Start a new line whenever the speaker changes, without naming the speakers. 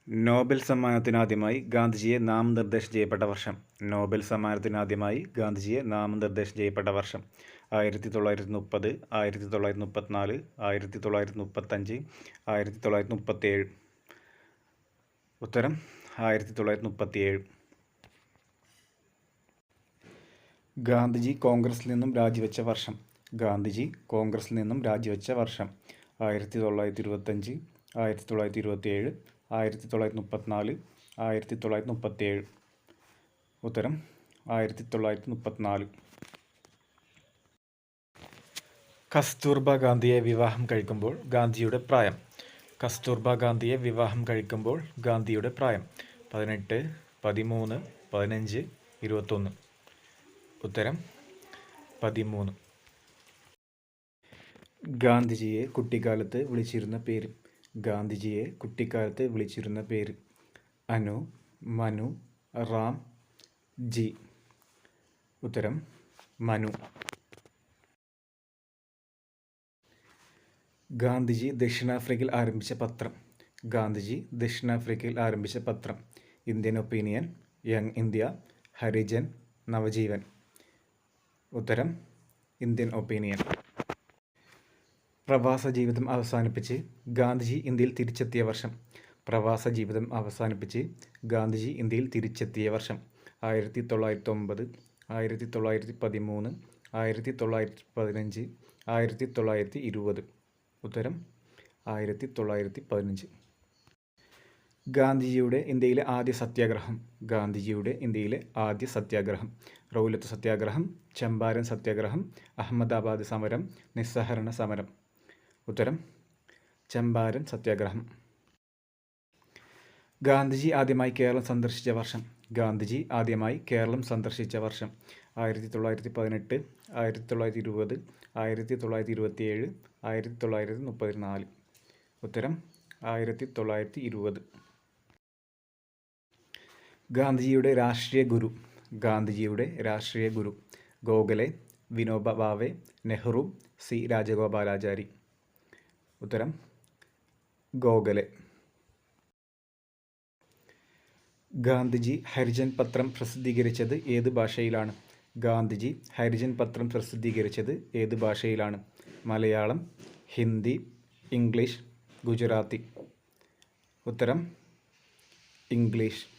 Nobel സമ്മാനത്തിനാദ്യമായി ഗാന്ധിജിയെ നാമനിർദ്ദേശം ചെയ്യപ്പെട്ട വർഷം. നോബൽ സമ്മാനത്തിനാദ്യമായി ഗാന്ധിജിയെ നാമനിർദ്ദേശം ചെയ്യപ്പെട്ട വർഷം 1930, 1934, 1935, 1937. ഉത്തരം 1937. ഗാന്ധിജി കോൺഗ്രസിൽ നിന്നും രാജിവെച്ച വർഷം. ഗാന്ധിജി കോൺഗ്രസിൽ നിന്നും രാജിവെച്ച വർഷം 1925, 1927, 1934, 1937. ഉത്തരം 1934. കസ്തൂർബ ഗാന്ധിയെ വിവാഹം കഴിക്കുമ്പോൾ ഗാന്ധിയുടെ പ്രായം. കസ്തൂർബ ഗാന്ധിയെ വിവാഹം കഴിക്കുമ്പോൾ ഗാന്ധിയുടെ പ്രായം 18, 13, 15, 21. ഉത്തരം 13. ഗാന്ധിജിയെ കുട്ടിക്കാലത്ത് വിളിച്ചിരുന്ന പേര്. ഗാന്ധിജിയെ കുട്ടിക്കാലത്ത് വിളിച്ചിരുന്ന പേര് അനു, മനു, റാം, ജി. ഉത്തരം മനു. ഗാന്ധിജി ദക്ഷിണാഫ്രിക്കയിൽ ആരംഭിച്ച പത്രം. ഗാന്ധിജി ദക്ഷിണാഫ്രിക്കയിൽ ആരംഭിച്ച പത്രം Indian opinion, young India, Harijan, Navajeevan. ഉത്തരം ഇന്ത്യൻ ഒപ്പീനിയൻ. പ്രവാസ ജീവിതം അവസാനിപ്പിച്ച് ഗാന്ധിജി ഇന്ത്യയിൽ തിരിച്ചെത്തിയ വർഷം. പ്രവാസ ജീവിതം അവസാനിപ്പിച്ച് ഗാന്ധിജി ഇന്ത്യയിൽ തിരിച്ചെത്തിയ വർഷം 1909, 1913, 1915, 1920. ഉത്തരം 1915. ഗാന്ധിജിയുടെ ഇന്ത്യയിലെ ആദ്യ സത്യാഗ്രഹം. ഗാന്ധിജിയുടെ ഇന്ത്യയിലെ ആദ്യ സത്യാഗ്രഹം റൗലത്ത് സത്യാഗ്രഹം, ചമ്പാരൻ സത്യാഗ്രഹം, അഹമ്മദാബാദ് സമരം, നിസ്സഹരണ സമരം. ഉത്തരം ചമ്പാരൻ സത്യാഗ്രഹം. ഗാന്ധിജി ആദ്യമായി കേരളം സന്ദർശിച്ച വർഷം. ഗാന്ധിജി ആദ്യമായി കേരളം സന്ദർശിച്ച വർഷം 1918, 1920, 1927, 1934. ഉത്തരം 1920. ഗാന്ധിജിയുടെ രാഷ്ട്രീയ ഗുരു. ഗാന്ധിജിയുടെ രാഷ്ട്രീയ ഗുരു ഗോഖലെ, വിനോബ ഭാവെ, നെഹ്റു, സി രാജഗോപാലാചാരി. ഉത്തരം ഗോഖലെ. ഗാന്ധിജി ഹരിജൻ പത്രം പ്രസിദ്ധീകരിച്ചത് ഏത് ഭാഷയിലാണ്? ഗാന്ധിജി ഹരിജൻ പത്രം പ്രസിദ്ധീകരിച്ചത് ഏത് ഭാഷയിലാണ്? മലയാളം, ഹിന്ദി, ഇംഗ്ലീഷ്, ഗുജറാത്തി. ഉത്തരം ഇംഗ്ലീഷ്.